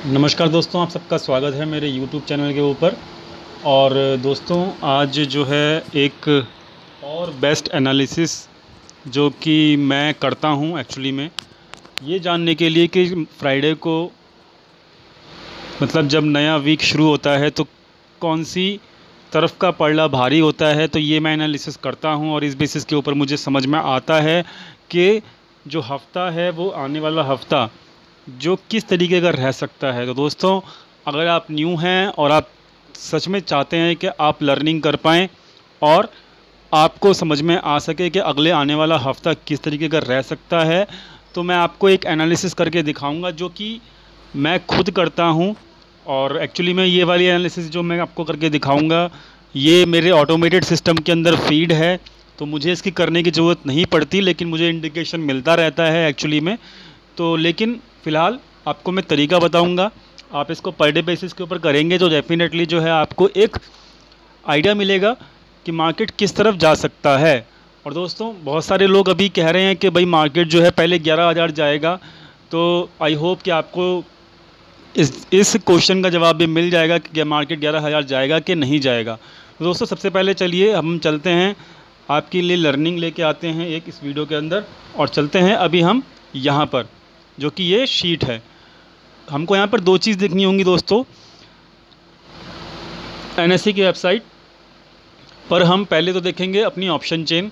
नमस्कार दोस्तों, आप सबका स्वागत है मेरे YouTube चैनल के ऊपर। और दोस्तों, आज जो है एक और बेस्ट एनालिसिस जो कि मैं करता हूं एक्चुअली में, ये जानने के लिए कि फ्राइडे को मतलब जब नया वीक शुरू होता है तो कौन सी तरफ का पलड़ा भारी होता है। तो ये मैं एनालिसिस करता हूं और इस बेसिस के ऊपर मुझे समझ में आता है कि जो हफ़्ता है वो आने वाला हफ़्ता जो किस तरीके का रह सकता है। तो दोस्तों, अगर आप न्यू हैं और आप सच में चाहते हैं कि आप लर्निंग कर पाएँ और आपको समझ में आ सके कि अगले आने वाला हफ़्ता किस तरीके का रह सकता है, तो मैं आपको एक एनालिसिस करके दिखाऊंगा जो कि मैं खुद करता हूं। और एक्चुअली में ये वाली एनालिसिस जो मैं आपको करके दिखाऊंगा, ये मेरे ऑटोमेटेड सिस्टम के अंदर फीड है, तो मुझे इसकी करने की ज़रूरत नहीं पड़ती, लेकिन मुझे इंडिकेशन मिलता रहता है एक्चुअली में। तो लेकिन फ़िलहाल आपको मैं तरीका बताऊंगा, आप इसको पर डे बेसिस के ऊपर करेंगे तो डेफिनेटली जो है आपको एक आइडिया मिलेगा कि मार्केट किस तरफ जा सकता है। और दोस्तों, बहुत सारे लोग अभी कह रहे हैं कि भाई मार्केट जो है पहले 11,000 जाएगा, तो आई होप कि आपको इस क्वेश्चन का जवाब भी मिल जाएगा कि मार्केट 11,000 जाएगा कि नहीं जाएगा। तो दोस्तों, सबसे पहले चलिए हम चलते हैं, आपके लिए लर्निंग लेके आते हैं एक इस वीडियो के अंदर, और चलते हैं अभी हम यहाँ पर, जो कि ये शीट है। हमको यहाँ पर दो चीज़ देखनी होंगी दोस्तों। एनएससी की वेबसाइट पर हम पहले तो देखेंगे अपनी ऑप्शन चेन।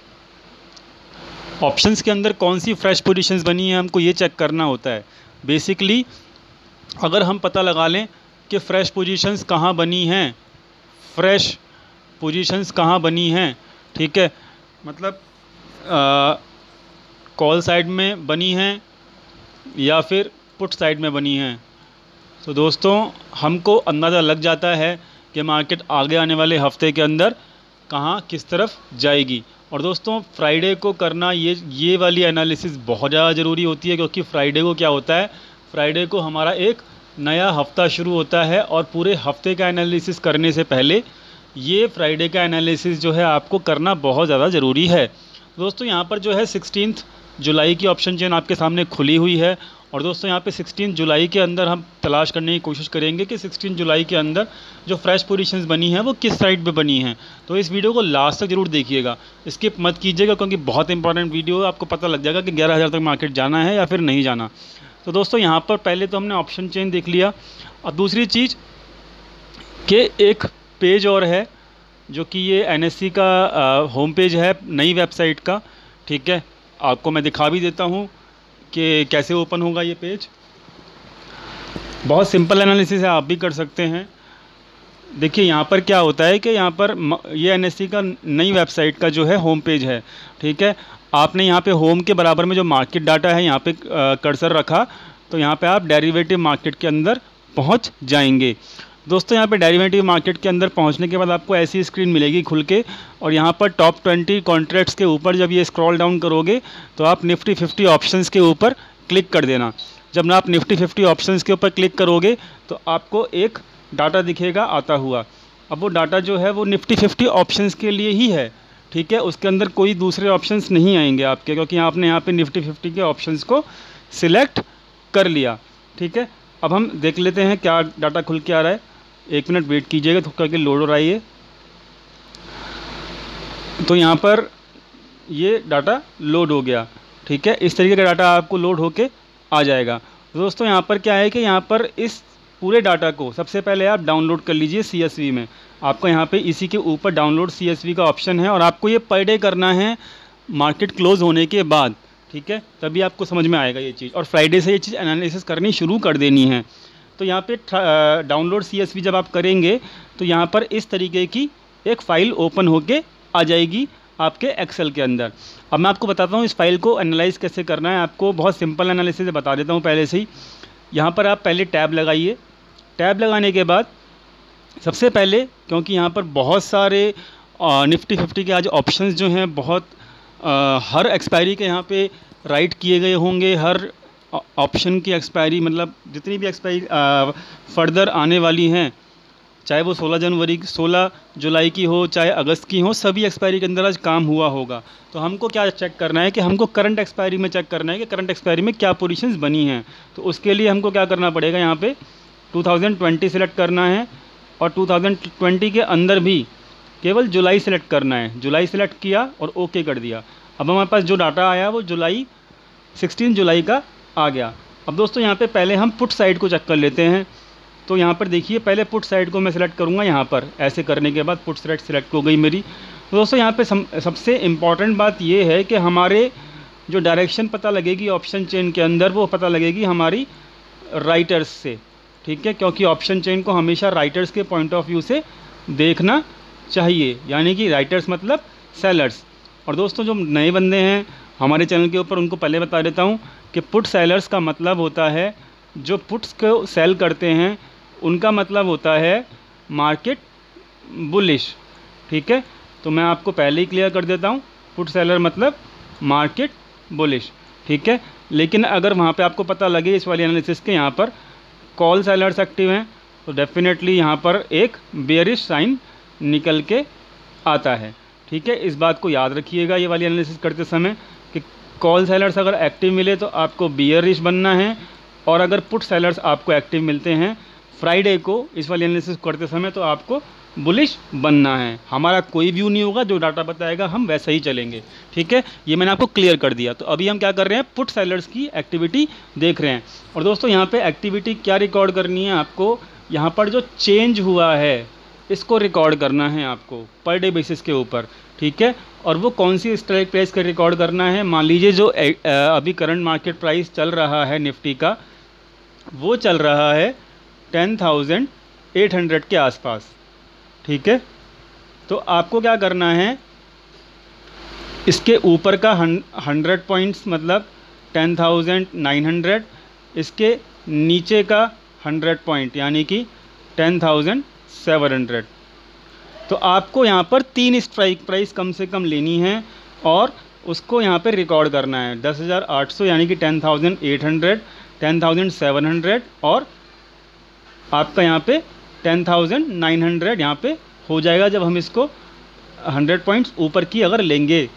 ऑप्शंस के अंदर कौन सी फ्रेश पोजीशंस बनी है, हमको ये चेक करना होता है। बेसिकली अगर हम पता लगा लें कि फ़्रेश पोजीशंस कहाँ बनी हैं, फ़्रेश पोजीशंस कहाँ बनी हैं, ठीक है, मतलब कॉल साइड में बनी हैं या फिर पुट साइड में बनी हैं, तो दोस्तों हमको अंदाज़ा लग जाता है कि मार्केट आगे आने वाले हफ्ते के अंदर कहाँ किस तरफ जाएगी। और दोस्तों, फ्राइडे को करना ये वाली एनालिसिस बहुत ज़्यादा ज़रूरी होती है, क्योंकि फ्राइडे को क्या होता है, फ्राइडे को हमारा एक नया हफ़्ता शुरू होता है और पूरे हफ्ते का एनालिसिस करने से पहले ये फ्राइडे का एनालिसिस जो है आपको करना बहुत ज़्यादा ज़रूरी है। दोस्तों, यहाँ पर जो है 16 जुलाई की ऑप्शन चेन आपके सामने खुली हुई है। और दोस्तों, यहाँ पे 16 जुलाई के अंदर हम तलाश करने की कोशिश करेंगे कि 16 जुलाई के अंदर जो फ्रेश पोजीशंस बनी हैं वो किस साइड पे बनी हैं। तो इस वीडियो को लास्ट तक ज़रूर देखिएगा, स्किप मत कीजिएगा, क्योंकि बहुत इंपॉर्टेंट वीडियो है। आपको पता लग जाएगा कि 11,000 तक मार्केट जाना है या फिर नहीं जाना। तो दोस्तों, यहाँ पर पहले तो हमने ऑप्शन चेन देख लिया। और दूसरी चीज़ कि एक पेज और है जो कि ये एनएससी का होम पेज है नई वेबसाइट का, ठीक है। आपको मैं दिखा भी देता हूँ कि कैसे ओपन होगा ये पेज। बहुत सिंपल एनालिसिस है, आप भी कर सकते हैं। देखिए यहाँ पर क्या होता है कि यहाँ पर ये एनएससी का नई वेबसाइट का जो है होम पेज है, ठीक है। आपने यहाँ पे होम के बराबर में जो मार्केट डाटा है यहाँ पे कर्सर रखा, तो यहाँ पे आप डेरिवेटिव मार्केट के अंदर पहुँच जाएंगे। दोस्तों, यहाँ पे डेरिवेटिव मार्केट के अंदर पहुँचने के बाद आपको ऐसी स्क्रीन मिलेगी खुल के, और यहाँ पर टॉप 20 कॉन्ट्रैक्ट्स के ऊपर जब ये स्क्रॉल डाउन करोगे तो आप निफ्टी 50 ऑप्शंस के ऊपर क्लिक कर देना। जब आप निफ्टी 50 ऑप्शंस के ऊपर क्लिक करोगे तो आपको एक डाटा दिखेगा आता हुआ। अब वो डाटा जो है वो निफ्टी 50 ऑप्शंस के लिए ही है, ठीक है। उसके अंदर कोई दूसरे ऑप्शंस नहीं आएंगे आपके, क्योंकि आपने यहाँ पे निफ्टी 50 के ऑप्शंस को सिलेक्ट कर लिया, ठीक है। अब हम देख लेते हैं क्या डाटा खुल के आ रहा है। एक मिनट वेट कीजिएगा तो करके लोड हो रहा है ये। तो यहाँ पर ये डाटा लोड हो गया, ठीक है। इस तरीके का डाटा आपको लोड होके आ जाएगा। दोस्तों, यहाँ पर क्या है कि यहाँ पर इस पूरे डाटा को सबसे पहले आप डाउनलोड कर लीजिए CSV में। आपको यहाँ पे इसी के ऊपर डाउनलोड CSV का ऑप्शन है, और आपको ये पर डे करना है मार्केट क्लोज़ होने के बाद, ठीक है। तभी आपको समझ में आएगा ये चीज़, और फ्राइडे से ये चीज़ एनालिसिस करनी शुरू कर देनी है। तो यहाँ पे डाउनलोड CSV जब आप करेंगे तो यहाँ पर इस तरीके की एक फ़ाइल ओपन होके आ जाएगी आपके एक्सेल के अंदर। अब मैं आपको बताता हूँ इस फाइल को एनालाइज कैसे करना है। आपको बहुत सिंपल एनालिसिस बता देता हूँ पहले से ही। यहाँ पर आप पहले टैब लगाइए। टैब लगाने के बाद सबसे पहले, क्योंकि यहाँ पर बहुत सारे निफ्टी 50 के आज ऑप्शंस जो हैं बहुत हर एक्सपायरी के यहाँ पे राइट किए गए होंगे। हर ऑप्शन की एक्सपायरी मतलब जितनी भी एक्सपायरी फर्दर आने वाली हैं, चाहे वो 16 जुलाई की हो, चाहे अगस्त की हो, सभी एक्सपायरी के अंदर आज काम हुआ होगा। तो हमको क्या चेक करना है कि हमको करंट एक्सपायरी में चेक करना है कि करंट एक्सपायरी में क्या पोजीशंस बनी हैं। तो उसके लिए हमको क्या करना पड़ेगा, यहाँ पे 2020 सेलेक्ट करना है और 2020 के अंदर भी केवल जुलाई सेलेक्ट करना है। जुलाई सेलेक्ट किया और ओके कर दिया। अब हमारे पास जो डाटा आया वो 16 जुलाई का आ गया। अब दोस्तों यहाँ पे पहले हम पुट साइड को चेक कर लेते हैं। तो यहाँ पर देखिए, पहले पुट साइड को मैं सिलेक्ट करूँगा। यहाँ पर ऐसे करने के बाद पुट साइड सिलेक्ट हो गई मेरी। तो दोस्तों यहाँ पे सबसे इम्पॉर्टेंट बात ये है कि हमारे जो डायरेक्शन पता लगेगी ऑप्शन चेन के अंदर, वो पता लगेगी हमारी राइटर्स से, ठीक है, क्योंकि ऑप्शन चेन को हमेशा राइटर्स के पॉइंट ऑफ व्यू से देखना चाहिए, यानी कि राइटर्स मतलब सेलर्स। और दोस्तों जो नए बंदे हैं हमारे चैनल के ऊपर, उनको पहले बता देता हूँ कि पुट सेलर्स का मतलब होता है, जो पुट्स को सेल करते हैं उनका मतलब होता है मार्केट बुलिश, ठीक है। तो मैं आपको पहले ही क्लियर कर देता हूँ, पुट सेलर मतलब मार्केट बुलिश, ठीक है। लेकिन अगर वहाँ पे आपको पता लगे इस वाली एनालिसिस के यहाँ पर कॉल सेलर्स एक्टिव हैं, तो डेफिनेटली यहाँ पर एक बेयरिश साइन निकल के आता है, ठीक है। इस बात को याद रखिएगा ये वाली एनालिसिस करते समय कि कॉल सेलर्स अगर एक्टिव मिले तो आपको बेयरिश बनना है, और अगर पुट सेलर्स आपको एक्टिव मिलते हैं फ्राइडे को इस वाली एनालिसिस करते समय, तो आपको बुलिश बनना है। हमारा कोई व्यू नहीं होगा, जो डाटा बताएगा हम वैसा ही चलेंगे, ठीक है। ये मैंने आपको क्लियर कर दिया। तो अभी हम क्या कर रहे हैं, पुट सेलर्स की एक्टिविटी देख रहे हैं। और दोस्तों यहाँ पे एक्टिविटी क्या रिकॉर्ड करनी है आपको, यहाँ पर जो चेंज हुआ है इसको रिकॉर्ड करना है आपको पर डे बेसिस के ऊपर, ठीक है। और वो कौन सी स्ट्राइक प्राइस का रिकॉर्ड करना है, मान लीजिए जो अभी करंट मार्केट प्राइस चल रहा है निफ्टी का, वो चल रहा है 10,800 के आसपास, ठीक है। तो आपको क्या करना है, इसके ऊपर का 100 पॉइंट्स मतलब 10,900, इसके नीचे का 100 पॉइंट यानी कि 10,700। तो आपको यहाँ पर 3 स्ट्राइक प्राइस कम से कम लेनी है और उसको यहाँ पे रिकॉर्ड करना है। 10,800 यानी कि 10,800, 10,700 और आपका यहाँ पे 10,900 यहाँ पे हो जाएगा जब हम इसको 100 पॉइंट्स ऊपर की अगर लेंगे,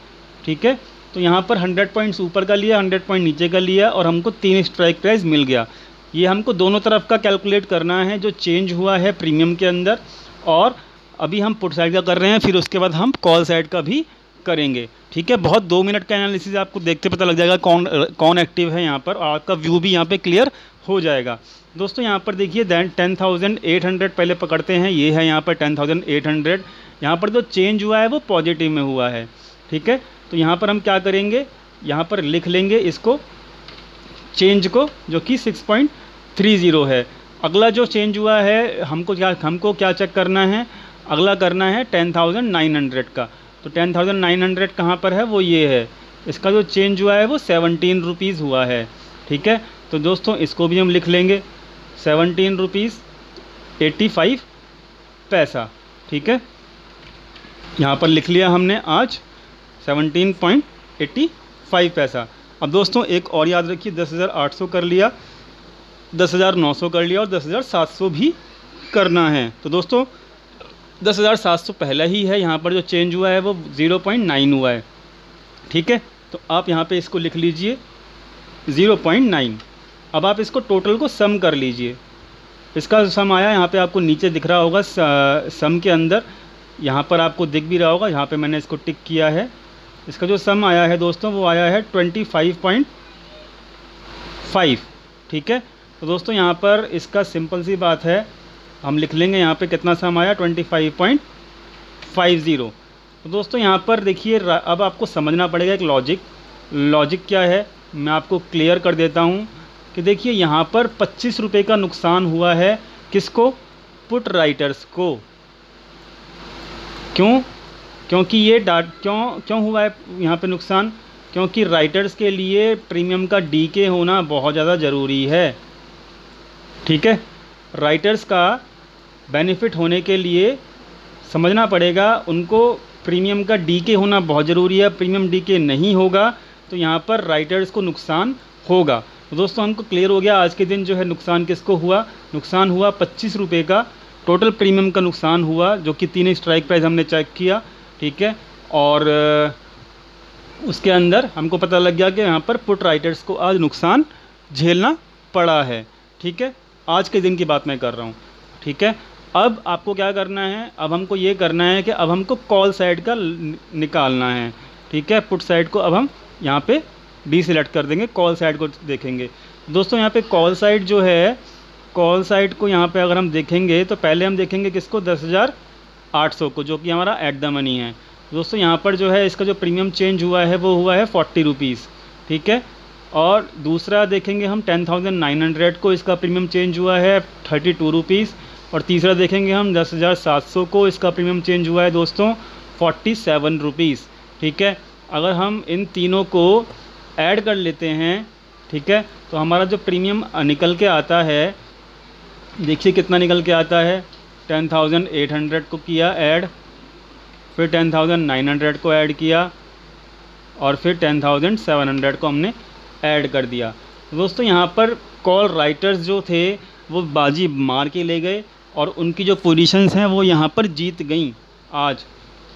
ठीक है। तो यहाँ पर 100 पॉइंट्स ऊपर का लिया, 100 पॉइंट नीचे का लिया और हमको 3 स्ट्राइक प्राइस मिल गया। ये हमको दोनों तरफ का कैलकुलेट करना है जो चेंज हुआ है प्रीमियम के अंदर, और अभी हम पुट साइड का कर रहे हैं, फिर उसके बाद हम कॉल साइड का भी करेंगे, ठीक है। बहुत 2 मिनट का एनालिसिस आपको देखते पता लग जाएगा कौन एक्टिव है यहाँ पर, और आपका व्यू भी यहाँ पे क्लियर हो जाएगा। दोस्तों यहाँ पर देखिए 10,800 पहले पकड़ते हैं, ये है यहाँ पर 10,800। यहाँ पर जो चेंज हुआ है वो पॉजिटिव में हुआ है, ठीक है। तो यहाँ पर हम क्या करेंगे, यहाँ पर लिख लेंगे इसको चेंज को, जो कि 6.30 है। अगला जो चेंज हुआ है हमको क्या चेक करना है, अगला करना है 10,900 का। तो 10,900 कहाँ पर है, वो ये है, इसका जो चेंज हुआ है वो 17 रुपीज़ हुआ है, ठीक है। तो दोस्तों इसको भी हम लिख लेंगे 17 रुपीज़ 85 पैसा, ठीक है। यहाँ पर लिख लिया हमने आज 17.85 पैसा। अब दोस्तों एक और याद रखिए, 10,800 कर लिया, 10,900 कर लिया और 10,700 भी करना है। तो दोस्तों 10,700 पहला ही है, यहाँ पर जो चेंज हुआ है वो 0.9 हुआ है, ठीक है। तो आप यहाँ पे इसको लिख लीजिए 0.9। अब आप इसको टोटल को सम कर लीजिए, इसका सम आया यहाँ पे आपको नीचे दिख रहा होगा सम के अंदर, यहाँ पर आपको दिख भी रहा होगा, यहाँ पे मैंने इसको टिक किया है। इसका जो सम आया है दोस्तों वो आया है 25.5, ठीक है। तो दोस्तों यहाँ पर इसका सिंपल सी बात है, हम लिख लेंगे यहाँ पे कितना सम आया 25.50। तो दोस्तों यहाँ पर देखिए अब आपको समझना पड़ेगा एक लॉजिक क्या है, मैं आपको क्लियर कर देता हूँ कि देखिए यहाँ पर 25 रुपये का नुकसान हुआ है, किसको, पुट राइटर्स को। क्योंकि ये क्यों हुआ है यहाँ पे नुकसान, क्योंकि राइटर्स के लिए प्रीमियम का डीके होना बहुत ज़्यादा ज़रूरी है, ठीक है। राइटर्स का बेनिफिट होने के लिए समझना पड़ेगा उनको प्रीमियम का डीके होना बहुत ज़रूरी है। प्रीमियम डीके नहीं होगा तो यहाँ पर राइटर्स को नुकसान होगा। तो दोस्तों हमको क्लियर हो गया आज के दिन जो है नुकसान किसको हुआ, नुकसान हुआ 25 रुपये का टोटल प्रीमियम का नुकसान हुआ, जो कि 3 स्ट्राइक प्राइस हमने चेक किया, ठीक है। और उसके अंदर हमको पता लग गया कि यहाँ पर पुट राइटर्स को आज नुकसान झेलना पड़ा है, ठीक है। आज के दिन की बात मैं कर रहा हूँ, ठीक है। अब आपको क्या करना है, अब हमको ये करना है कि अब हमको कॉल साइड का निकालना है, ठीक है। पुट साइड को अब हम यहाँ पे डीसिलेक्ट कर देंगे, कॉल साइड को देखेंगे। दोस्तों यहाँ पे कॉल साइड जो है, कॉल साइड को यहाँ पे अगर हम देखेंगे तो पहले हम देखेंगे किसको, 10,800 को, जो कि हमारा एट द मनी है। दोस्तों यहाँ पर जो है इसका जो प्रीमियम चेंज हुआ है वो हुआ है 40 रुपीज़, ठीक है। और दूसरा देखेंगे हम 10,900 को, इसका प्रीमियम चेंज हुआ है 32 रुपीज़। और तीसरा देखेंगे हम 10,700 को, इसका प्रीमियम चेंज हुआ है दोस्तों 47 रुपीज़, ठीक है। अगर हम इन तीनों को ऐड कर लेते हैं, ठीक है, तो हमारा जो प्रीमियम निकल के आता है, देखिए कितना निकल के आता है। 10,800 को किया ऐड, फिर 10,900 को ऐड किया, और फिर 10,700 को हमने ऐड कर दिया। दोस्तों यहाँ पर कॉल राइटर्स जो थे वो बाजी मार के ले गए, और उनकी जो पोजीशंस हैं वो यहाँ पर जीत गई आज,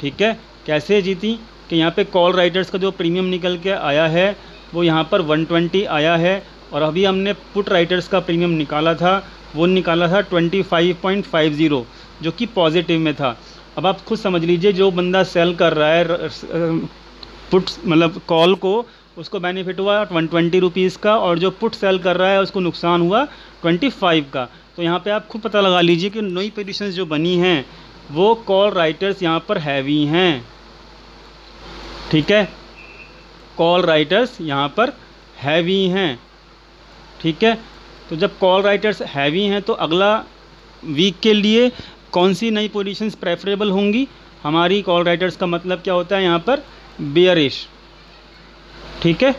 ठीक है। कैसे जीती कि यहाँ पे कॉल राइटर्स का जो प्रीमियम निकल के आया है वो यहाँ पर 120 आया है, और अभी हमने पुट राइटर्स का प्रीमियम निकाला था, वो निकाला था 25.50, जो कि पॉजिटिव में था। अब आप खुद समझ लीजिए, जो बंदा सेल कर रहा है पुट मतलब कॉल को, उसको बेनिफिट हुआ 120 रुपीज़ का, और जो पुट सेल कर रहा है उसको नुकसान हुआ 25 का। तो यहाँ पे आप खुद पता लगा लीजिए कि नई पोजीशंस जो बनी हैं वो कॉल राइटर्स यहाँ पर हैवी हैं, ठीक है। कॉल राइटर्स यहाँ पर हैवी हैं, ठीक है। तो जब कॉल राइटर्स हैवी हैं तो अगला वीक के लिए कौन सी नई पोजीशंस प्रेफरेबल होंगी हमारी कॉल राइटर्स का मतलब क्या होता है यहाँ पर, बेयरिश, ठीक है।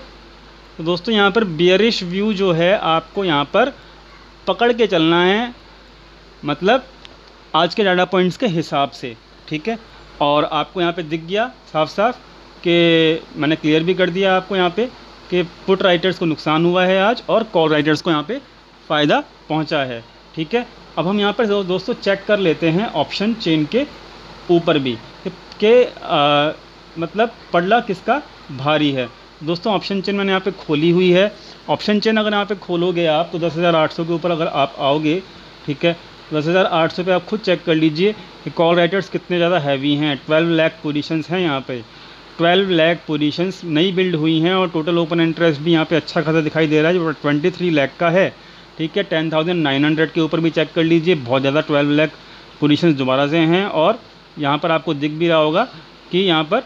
तो दोस्तों यहाँ पर बेयरिश व्यू जो है आपको यहाँ पर पकड़ के चलना है, मतलब आज के डाटा पॉइंट्स के हिसाब से, ठीक है। और आपको यहाँ पे दिख गया साफ साफ कि मैंने क्लियर भी कर दिया आपको यहाँ पे कि पुट राइटर्स को नुकसान हुआ है आज, और कॉल राइटर्स को यहाँ पे फ़ायदा पहुँचा है, ठीक है। अब हम यहाँ पर दोस्तों चेक कर लेते हैं ऑप्शन चेन के ऊपर भी कि मतलब पड़ला किसका भारी है। दोस्तों ऑप्शन चेन मैंने यहाँ पे खोली हुई है। ऑप्शन चेन अगर यहाँ पे खोलोगे आप तो 10,800 के ऊपर अगर आप आओगे, ठीक है, 10,800 पे आप खुद चेक कर लीजिए कि कॉल राइटर्स कितने ज़्यादा हैवी हैं। 12 लाख पोजीशंस हैं यहाँ पे, 12 लाख पोजीशंस नई बिल्ड हुई हैं, और टोटल ओपन इंटरेस्ट भी यहाँ पे अच्छा खासा दिखाई दे रहा है जो 23 लाख का है, ठीक है। 10,900 के ऊपर भी चेक कर लीजिए, बहुत ज़्यादा 12 लाख पोजीशंस दोबारा से हैं। और यहाँ पर आपको दिख भी रहा होगा कि यहाँ पर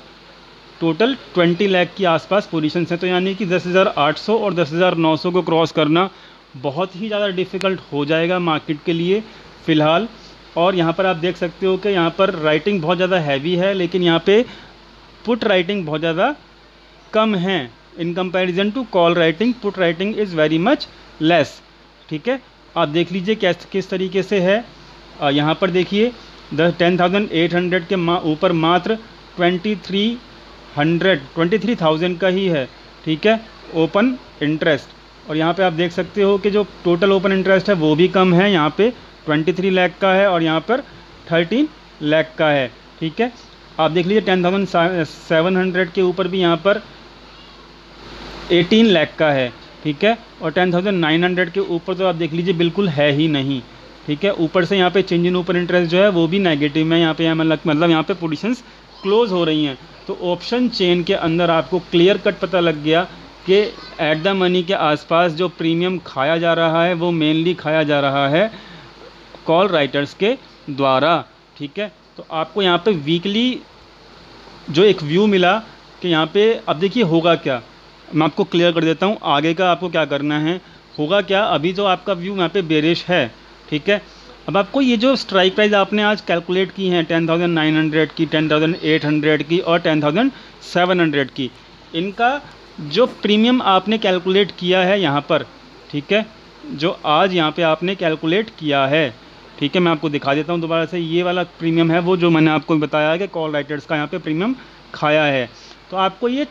टोटल 20 लाख के आसपास पोजीशंस हैं। तो यानी कि 10,800 और 10,900 को क्रॉस करना बहुत ही ज़्यादा डिफ़िकल्ट हो जाएगा मार्केट के लिए फ़िलहाल। और यहाँ पर आप देख सकते हो कि यहाँ पर राइटिंग बहुत ज़्यादा हैवी है, लेकिन यहाँ पे पुट राइटिंग बहुत ज़्यादा कम है in comparison to call writing. Put writing is very much less, ठीक है। आप देख लीजिए किस तरीके से है। यहाँ पर देखिए 10,800 के ऊपर मात्र 23,000 का ही है, ठीक है, ओपन इंटरेस्ट। और यहाँ पे आप देख सकते हो कि जो टोटल ओपन इंटरेस्ट है वो भी कम है, यहाँ पे 23 लाख का है और यहाँ पर 13 लाख का है, ठीक है। आप देख लीजिए 10,700 के ऊपर भी यहाँ पर 18 लाख का है, ठीक है। और 10,900 के ऊपर तो आप देख लीजिए बिल्कुल है ही नहीं, ठीक है। ऊपर से यहाँ पे चेंज इन ओपन इंटरेस्ट जो है वो भी नेगेटिव में यहाँ पे मतलब यहाँ पे पोजीशंस क्लोज हो रही हैं। तो ऑप्शन चेन के अंदर आपको क्लियर कट पता लग गया कि एट द मनी के आसपास जो प्रीमियम खाया जा रहा है वो मेनली खाया जा रहा है कॉल राइटर्स के द्वारा, ठीक है। तो आपको यहाँ पे वीकली जो एक व्यू मिला कि यहाँ पे अब देखिए होगा क्या, मैं आपको क्लियर कर देता हूँ आगे का आपको क्या करना है। होगा क्या, अभी जो आपका व्यू यहाँ पे बेरिश है, ठीक है। अब आपको ये जो स्ट्राइक प्राइस आपने आज कैलकुलेट की हैं 10,900 की, 10,800 की और 10,700 की, इनका जो प्रीमियम आपने कैलकुलेट किया है यहाँ पर, ठीक है, जो आज यहाँ पे आपने कैलकुलेट किया है, ठीक है, मैं आपको दिखा देता हूँ दोबारा से। ये वाला प्रीमियम है वो जो मैंने आपको बताया है कि कॉल राइटर्स का यहाँ पे प्रीमियम खाया है। तो आपको ये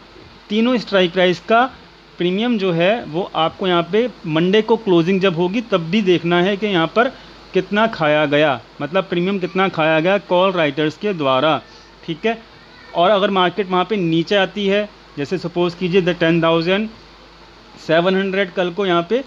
तीनों स्ट्राइक प्राइस का प्रीमियम जो है वो आपको यहाँ पे मंडे को क्लोजिंग जब होगी तब भी देखना है कि यहाँ पर कितना खाया गया, मतलब प्रीमियम कितना खाया गया कॉल राइटर्स के द्वारा, ठीक है। और अगर मार्केट वहाँ पे नीचे आती है, जैसे सपोज़ कीजिए 10,700 कल को यहाँ पे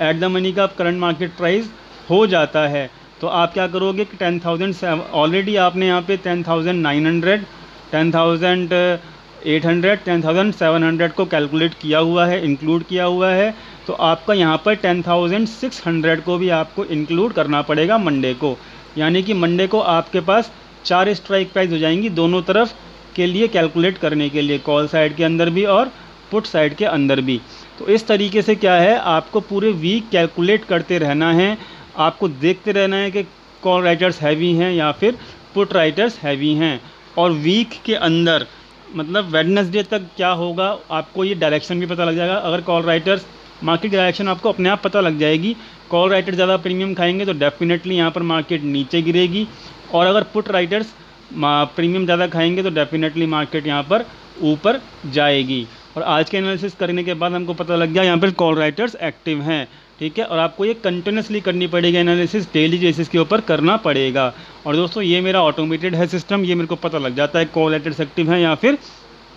एट द मनी का करंट मार्केट प्राइस हो जाता है तो आप क्या करोगे कि 10,000 ऑलरेडी आपने यहाँ पे 10,900, 10,800, 10,700 को कैलकुलेट किया हुआ है, इंक्लूड किया हुआ है। तो आपका यहाँ पर 10,600 को भी आपको इंक्लूड करना पड़ेगा मंडे को, यानी कि मंडे को आपके पास 4 स्ट्राइक प्राइस हो जाएंगी दोनों तरफ के लिए कैलकुलेट करने के लिए, कॉल साइड के अंदर भी और पुट साइड के अंदर भी। तो इस तरीके से क्या है, आपको पूरे वीक कैलकुलेट करते रहना है, आपको देखते रहना है कि कॉल राइटर्स हैवी हैं या फिर पुट राइटर्स हैवी हैं। और वीक के अंदर मतलब वेडनेसडे तक क्या होगा आपको ये डायरेक्शन भी पता लग जाएगा। अगर कॉल राइटर्स मार्केट डायरेक्शन आपको अपने आप पता लग जाएगी, कॉल राइटर ज़्यादा प्रीमियम खाएंगे तो डेफिनेटली यहाँ पर मार्केट नीचे गिरेगी, और अगर पुट राइटर्स प्रीमियम ज़्यादा खाएंगे तो डेफिनेटली मार्केट यहाँ पर ऊपर जाएगी। और आज के एनालिसिस करने के बाद हमको पता लग गया यहाँ पर कॉल राइटर्स एक्टिव हैं, ठीक है। और आपको ये कंटिन्यूसली करनी पड़ेगी एनालिसिस, डेली बेसिस के ऊपर करना पड़ेगा। और दोस्तों ये मेरा ऑटोमेटेड है सिस्टम, ये मेरे को पता लग जाता है कॉल राइटर्स एक्टिव हैं या फिर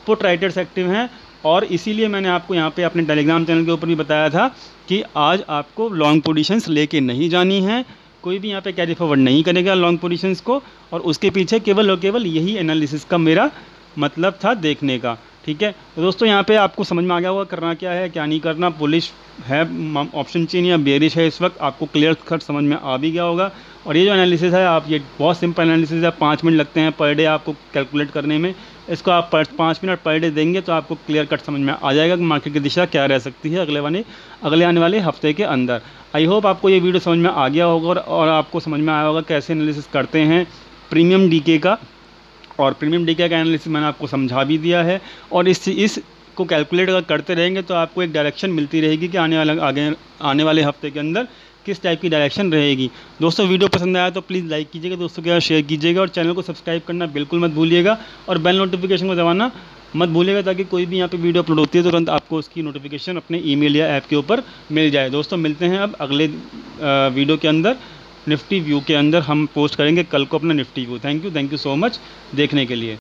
पुट राइटर्स एक्टिव हैं। और इसीलिए मैंने आपको यहाँ पे अपने टेलीग्राम चैनल के ऊपर भी बताया था कि आज आपको लॉन्ग पोजीशंस लेके नहीं जानी है, कोई भी यहाँ पे कैरी फॉरवर्ड नहीं करेगा लॉन्ग पोजीशंस को। और उसके पीछे केवल और केवल यही एनालिसिस का मेरा मतलब था देखने का, ठीक है। तो दोस्तों यहाँ पे आपको समझ में आ गया होगा करना क्या है क्या नहीं करना, बुलिश है ऑप्शन चेन या बेरिश है, इस वक्त आपको क्लियर कट समझ में आ भी गया होगा। और ये जो एनालिसिस है आप, ये बहुत सिंपल एनालिसिस है, 5 मिनट लगते हैं पर डे आपको कैलकुलेट करने में। इसको आप 5 मिनट पर डे देंगे तो आपको क्लियर कट समझ में आ जाएगा कि मार्केट की दिशा क्या रह सकती है अगले आने वाले हफ्ते के अंदर। आई होप आपको ये वीडियो समझ में आ गया होगा और आपको समझ में आया होगा कैसे एनालिसिस करते हैं प्रीमियम डीके का। और प्रीमियम डीके का एनालिसिस मैंने आपको समझा भी दिया है। और इस को कैलकुलेट अगर करते रहेंगे तो आपको एक डायरेक्शन मिलती रहेगी कि आने वाले हफ्ते के अंदर किस टाइप की डायरेक्शन रहेगी। दोस्तों वीडियो पसंद आया तो प्लीज़ लाइक कीजिएगा, दोस्तों के साथ शेयर कीजिएगा और चैनल को सब्सक्राइब करना बिल्कुल मत भूलिएगा और बेल नोटिफिकेशन को दबाना मत भूलिएगा ताकि कोई भी यहाँ पे वीडियो अपलोड होती है तो तुरंत आपको उसकी नोटिफिकेशन अपने ईमेल या ऐप के ऊपर मिल जाए। दोस्तों मिलते हैं अब अगले वीडियो के अंदर, निफ्टी व्यू के अंदर हम पोस्ट करेंगे कल को अपना Nifty view. Thank you so much देखने के लिए।